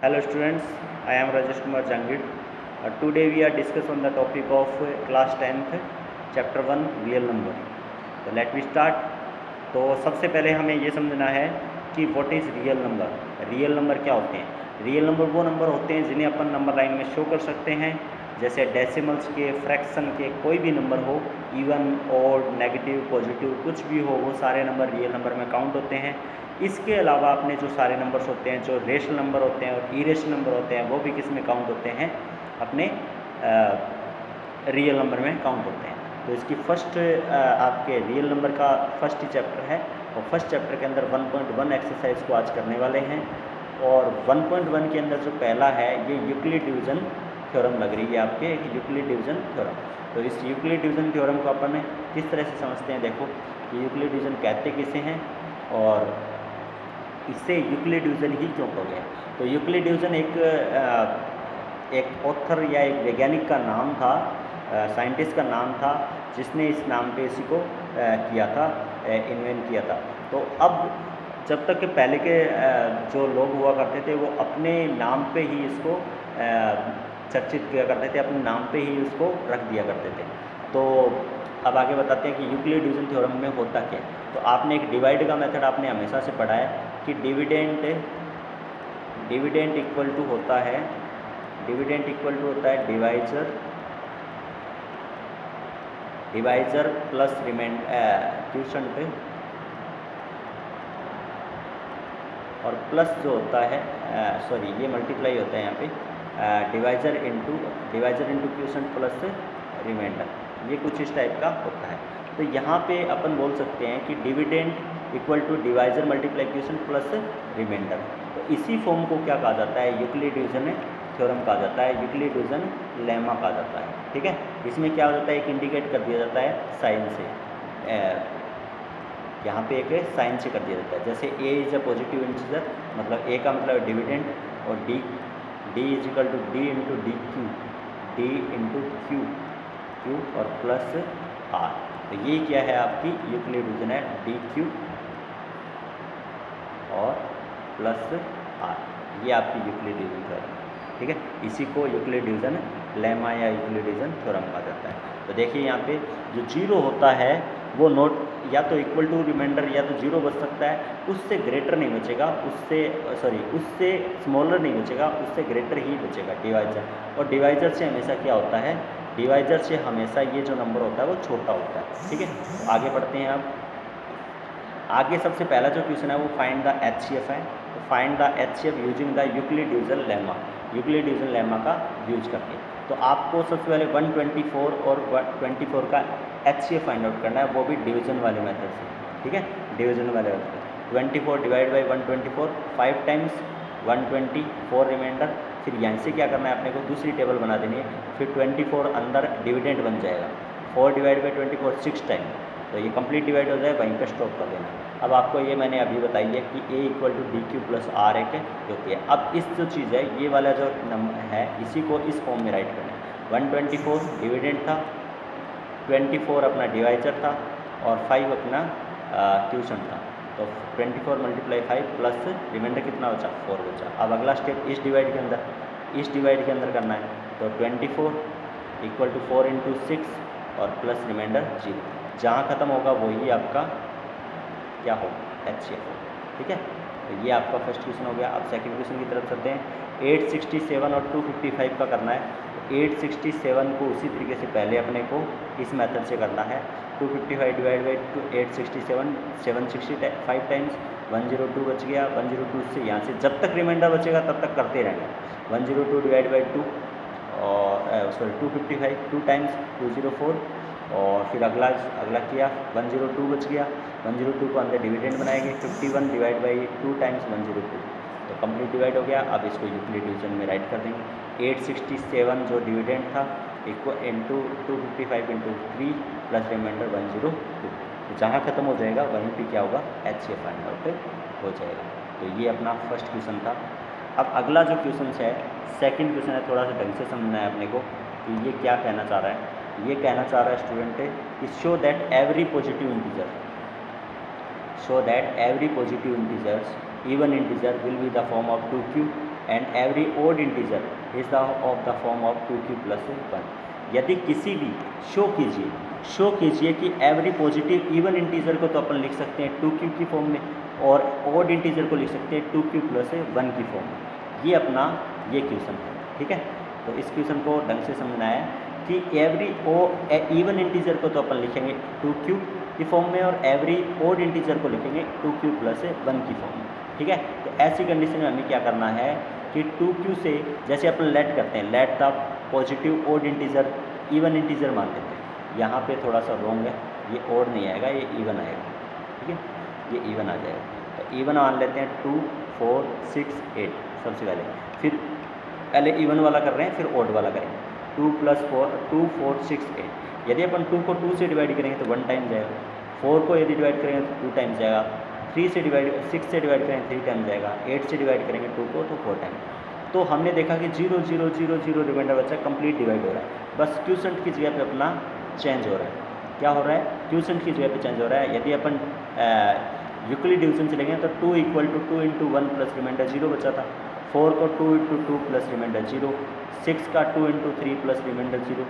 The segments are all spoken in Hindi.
Hello students, I am Rajesh Kumar Jangid. Today we are discuss on the topic of class 10th chapter 1 real number. तो let me start. तो सबसे पहले हमें ये समझना है कि what is real number. Real number क्या होते हैं? रियल नंबर वो नंबर होते हैं जिन्हें अपन नंबर लाइन में शो कर सकते हैं, जैसे डेसिमल्स के, फ्रैक्शन के, कोई भी नंबर हो, इवन, ऑड, नेगेटिव, पॉजिटिव, कुछ भी हो, वो सारे नंबर रियल नंबर में काउंट होते हैं. इसके अलावा अपने जो सारे नंबर्स होते हैं, जो रेशनल नंबर होते हैं और इरेशनल नंबर होते हैं, वो भी किस में काउंट होते हैं? अपने रियल नंबर में काउंट होते हैं. तो इसकी फर्स्ट आपके रियल नंबर का फर्स्ट ही चैप्टर है, और फर्स्ट चैप्टर के अंदर 1.1 एक्सरसाइज को आज करने वाले हैं. और 1.1 के अंदर जो पहला है ये यूक्लिड डिवीज़न थ्योरम लग रही है आपके, यूक्लिड डिवीज़न थ्योरम. तो इस यूक्लिड डिवीज़न थ्योरम को अपन किस तरह से समझते हैं? देखो, यूक्लिड डिवीज़न कहते किसे हैं और इससे यूक्लिड डिवीज़न ही क्यों हो गया. तो यूक्लिड डिवीज़न एक ऑथर या एक वैज्ञानिक का नाम था, साइंटिस्ट का नाम था, जिसने इस नाम पे इसी को किया था, इन्वेंट किया था. तो अब जब तक के पहले के जो लोग हुआ करते थे वो अपने नाम पे ही इसको चर्चित किया करते थे, अपने नाम पे ही उसको रख दिया करते थे. तो अब आगे बताते हैं कि यूक्लिड डिवीज़न थ्योरम में होता क्या है. तो आपने एक डिवाइड का मेथड आपने हमेशा से पढ़ा है कि डिविडेंट इक्वल टू होता है डिवाइजर प्लस क्वोटिएंट और प्लस जो होता है ये मल्टीप्लाई होता है यहाँ पे, divisor into quotient plus remainder. ये कुछ इस टाइप का होता है. तो यहाँ पे अपन बोल सकते हैं कि dividend equal to divisor multiply quotient plus remainder. तो इसी फॉर्म को क्या कहा जाता है? यूक्लिड डिवीज़न थ्योरम कहा जाता है, यूक्लिड डिवीज़न लेमा कहा जाता है. ठीक है, इसमें क्या हो जाता है? एक इंडिकेट कर दिया जाता है साइन से, यहाँ पे एक साइन से कर दिया जाता है. जैसे a is a positive integer, मतलब a का मतलब डिविडेंट, और d is equal to d into q और प्लस r. तो ये क्या है? आपकी यूक्लिड डिवीज़न है, dq और प्लस r. ये आपकी यूक्लिड डिवीज़न थ्योरम. ठीक है, इसी को यूक्लिड डिवीज़न लेमा या यूक्लिड डिवीज़न थ्योरम कहा जाता है. तो देखिए यहाँ पे जो जीरो होता है वो नोट या तो इक्वल टू रिमाइंडर या तो जीरो बच सकता है, उससे ग्रेटर नहीं बचेगा, उससे स्मॉलर नहीं बचेगा, उससे ग्रेटर ही बचेगा डिवाइजर. और डिवाइजर से हमेशा क्या होता है? डिवाइजर से हमेशा ये जो नंबर होता है वो छोटा होता है. ठीक है, तो आगे बढ़ते हैं. अब आगे सबसे पहला जो क्वेश्चन है वो फाइंड द HCF है. तो find the HCF using the Euclid division lemma, Euclid division lemma का यूज करके. तो आपको सबसे पहले 124 और 124 का HCF फाइंड आउट करना है, वो भी डिवीज़न वाले मेथड से. ठीक है, डिवीज़न वाले method. 24 divide by 124 5 times 124 remainder. फिर यहाँ से क्या करना है? अपने को दूसरी टेबल बना देनी है. फिर 24 अंदर डिविडेंट बन जाएगा. 4 डिवाइड बाई 24 6 टाइम. तो ये कंप्लीट डिवाइड हो जाए, वहीं पर स्टॉप कर देना. अब आपको ये मैंने अभी बताई है कि a equal to DQ plus R है जो कि है. अब इस जो चीज़ है, ये वाला जो नंबर है, इसी को इस फॉर्म में राइट करना है. 124 डिविडेंट था, 24 अपना डिवाइजर था, और 5 अपना क्वोटिएंट था. तो 24 मल्टीप्लाई 5 प्लस रिमाइंडर कितना बचा? 4 बचा. अब अगला स्टेप इस डिवाइड के अंदर करना है. तो 24 इक्वल टू 4 इंटू 6 और प्लस रिमाइंडर 0. जहाँ ख़त्म होगा वही आपका क्या होगा? HCF. ठीक है, तो ये आपका फर्स्ट क्वेश्चन हो गया. अब सेकंड क्वेश्चन की तरफ चलते हैं. 867 और 255 का करना है. तो 867 को उसी तरीके से पहले अपने को इस मेथड से करना है. 255 डिवाइड बाई 867 765 टाइम्स 102 बच गया. 102 से यहाँ से जब तक रिमाइंडर बचेगा तब तक करते रहना. 102 डिवाइड बाई 2 और 255 2 टाइम्स 204, और फिर अगला किया 102 बच गया. 102 को अंदर डिविडेंड बनाएंगे. 51 डिवाइड बाई 2 टाइम्स 102. तो कंप्लीट डिवाइड हो गया. अब इसको यूक्लिड डिवीज़न में राइट कर देंगे. 867 जो डिविडेंड था equal into 255 into 3 plus remainder 102. तो जहाँ ख़त्म हो जाएगा वहीं पे क्या होगा? HCF फाइंड आउट हो जाएगा. तो ये अपना फर्स्ट क्वेश्चन था. अब अगला जो क्वेश्चन है, सेकंड क्वेश्चन है, थोड़ा सा ढंग से समझना है अपने को कि ये क्या कहना चाह रहा है. ये कहना चाह रहा है स्टूडेंट कि show that every positive integers even integer will be the form of 2Q and every odd integer is the of the form of 2q plus 1। यदि किसी भी शो कीजिए कि एवरी पॉजिटिव इवन इंटीजर को तो अपन लिख सकते हैं 2q की फॉर्म में, और ओड इंटीजर को लिख सकते हैं 2q प्लस 1 की फॉर्म में। ये अपना ये क्वेश्चन है, ठीक है। तो इस क्वेश्चन को ढंग से समझना है कि एवरी इवन इंटीजर को तो अपन लिखेंगे 2q की फॉर्म में, और एवरी ओड इंटीजर को लिखेंगे 2q प्लस 1 की फॉर्म में, ठीक है। तो ऐसी कंडीशन में हमें क्या करना है कि 2q से जैसे अपन लेट करते हैं, let the positive odd integer even integer मान लेते हैं। यहाँ पे थोड़ा सा रॉन्ग है, ये ओड नहीं आएगा, ये इवन आएगा, ठीक है, ये इवन आ जाएगा। तो इवन मान लेते हैं 2 4 6 8 सबसे पहले इवन वाला कर रहे हैं, फिर ओड वाला करेंगे। 2 + 4 2 4 6 8। यदि अपन 2 को 2 से डिवाइड करेंगे तो 1 टाइम जाएगा, 4 को यदि डिवाइड करेंगे तो 2 टाइम जाएगा, 6 से डिवाइड करेंगे 3 टाइम जाएगा, 8 से डिवाइड करेंगे 2 को तो 4 टाइम। तो हमने देखा कि 0 0 0 0 रिमाइंडर बचा, कंप्लीट डिवाइड हो रहा है, बस क्यूसेंट की जगह पे अपना चेंज हो रहा है। क्या हो रहा है? क्यूसेंट की जगह पे चेंज हो रहा है। यदि अपन यूक्लिड डिवीजन से लेंगे तो 2 = 2 × 1 प्लस रिमाइंडर 0 बचा था, 4 को 2 × 2 प्लस रिमाइंडर 0, 6 का 2 × 3 प्लस रिमाइंडर 0,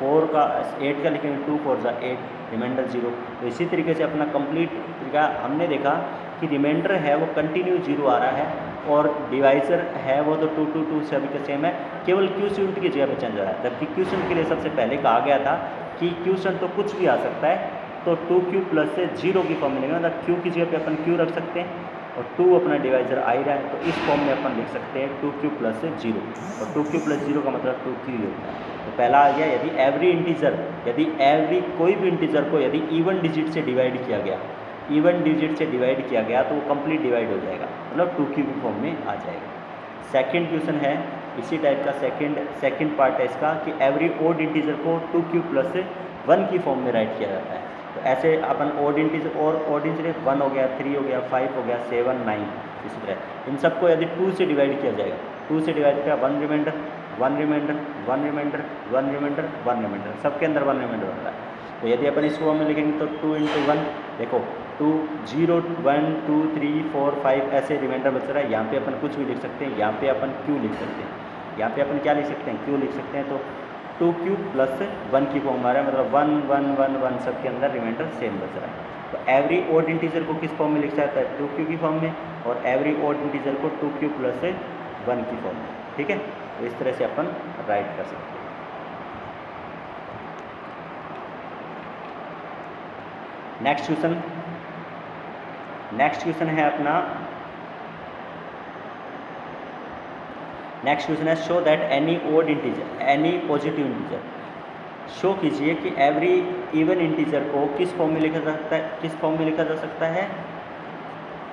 4 का 8 का लिखेंगे 2 4 = 8 रिमाइंडर 0। तो इसी तरीके से अपना कंप्लीट तरीका हमने देखा कि रिमाइंडर है वो कंटिन्यू 0 आ रहा है, और डिवाइजर है वो तो 2 2 2 सभी का सेम है, केवल क्यूसेंट की जगह पे चेंज हो रहा है। जबकि क्यूसेंट के लिए सबसे पहले कहा गया था कि क्यूसेंट तो कुछ भी आ सकता है, तो 2q प्लस से 0 की फॉर्म में लेंगे, मतलब q की जगह पे अपन q रख सकते हैं, और 2 अपना डिवाइजर आ ही रहा है, तो इस फॉर्म में अपन लिख सकते हैं 2q प्लस से 0, और 2q प्लस 0 का मतलब 2q ही होता है। तो पहला आ गया, यदि एवरी कोई भी इंटीजर को यदि इवन डिजिट से डिवाइड किया गया, तो वो कंप्लीट डिवाइड हो जाएगा, मतलब 2q की फॉर्म में आ जाएगा। सेकंड क्वेश्चन है इसी टाइप का, सेकंड पार्ट है इसका कि एवरी ओड इंटीजर को 2q प्लस 1 की फॉर्म में राइट किया जाता है। तो ऐसे अपन ओड इंटीजर 1 हो गया, 3 हो गया, 5 हो गया, 7 9, इसी तरह इन सबको यदि 2 से डिवाइड किया जाएगा, 2 से डिवाइड किया 1 remainder 1 remainder 1 remainder 1 remainder 1 remainder, सबके अंदर 1 रिमाइंडर होता है। तो यदि अपन इस फॉर्म में लिखेंगे तो 2 × 1, देखो 2 0 1 2 3 4 5 ऐसे रिमाइंडर बच रहा है। यहाँ पे अपन कुछ भी लिख सकते हैं, यहाँ पे अपन q लिख सकते हैं, यहाँ पे अपन क्या लिख सकते हैं, q लिख सकते हैं। तो 2q प्लस 1 की फॉर्म आ रहा है, मतलब 1 1 1 1 सबके अंदर रिमाइंडर सेम बच रहा है। तो एवरी ओड इंटीजर को किस फॉर्म में लिखा जाता है, 2q की फॉर्म में, और एवरी ओड इंटीजर को 2q प्लस 1 की फॉर्म में, ठीक है। तो इस तरह से अपन राइट कर सकते हैं। नेक्स्ट क्वेश्चन है अपना, नेक्स्ट क्वेश्चन है show that any odd integer any positive integer, show कीजिए कि एवरी इवन इंटीजर को किस फॉर्म में लिखा जा सकता है,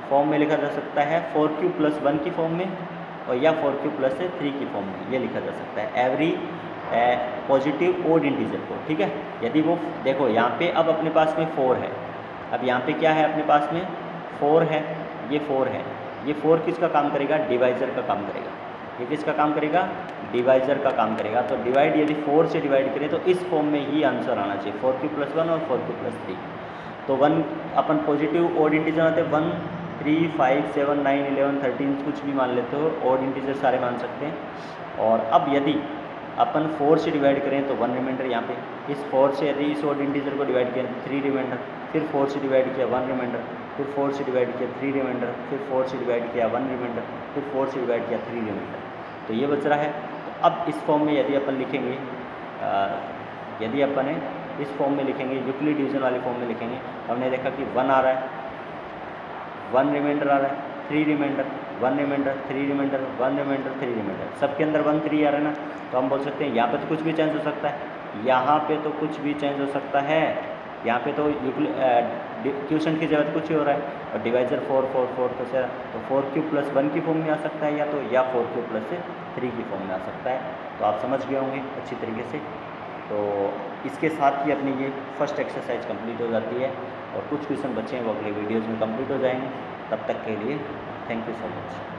फॉर्म में लिखा जा सकता है 4q प्लस 1 की फॉर्म में, और या 4q प्लस 3 की फॉर्म में ये लिखा जा सकता है एवरी पॉजिटिव ओड इंटीजर को, ठीक है। यदि वो देखो यहाँ पे अब अपने पास में 4 है, अब यहाँ पे क्या है अपने पास में 4 है, ये 4 है, ये 4 किसका काम करेगा, डिवाइजर का काम करेगा, ये किसका काम करेगा, डिवाइजर का काम करेगा। तो डिवाइड यदि 4 से डिवाइड करें तो इस फॉर्म में ही आंसर आना चाहिए, 4q प्लस 1 और 4q प्लस 3। तो 1 अपन पॉजिटिव ओड इंटीजर आते हैं, 1 3 5 7 9 11 13 कुछ भी मान लेते हो, ओड इंटीजर सारे मान सकते हैं। और अब यदि अपन 4 से डिवाइड करें तो 1 रिमाइंडर, यहाँ पे इस 4 से यदि इस ओड इंटीजर को डिवाइड किया 3 रिमाइंडर, फिर 4 से डिवाइड किया 1 रिमाइंडर, फिर 4 से डिवाइड किया 3 रिमाइंडर, फिर 4 से डिवाइड किया 1 रिमाइंडर, फिर 4 से डिवाइड किया 3 रिमाइंडर। तो ये बच रहा है। तो अब इस फॉर्म में यदि अपन लिखेंगे, यदि अपन इस फॉर्म में लिखेंगे, यूक्लिड डिवीजन वाले फॉर्म में लिखेंगे, हमने देखा कि 1 आ रहा है, 1 रिमाइंडर आ रहा है, 3 remainder 1 remainder 3 remainder 1 remainder 3 remainder, सबके अंदर 1 3 आ रहा है ना। तो हम बोल सकते हैं यहाँ पे तो कुछ भी चेंज हो सकता है, यहाँ पे तो कुछ भी चेंज हो सकता है, यहाँ पे तो क्यूसेंट की जगह कुछ ही हो रहा है, और डिवाइजर 4 4 4 तो 4q प्लस 1 की फॉर्म में आ सकता है, या 4q प्लस 3 की फॉर्म में आ सकता है। तो आप समझ गए होंगे अच्छी तरीके से। तो इसके साथ ही अपनी ये फर्स्ट एक्सरसाइज कंप्लीट हो जाती है, और कुछ क्वेश्चन बच्चे हैं वो अगले वीडियोज़ में कंप्लीट हो जाएंगे। तब तक के लिए थैंक यू सो मच।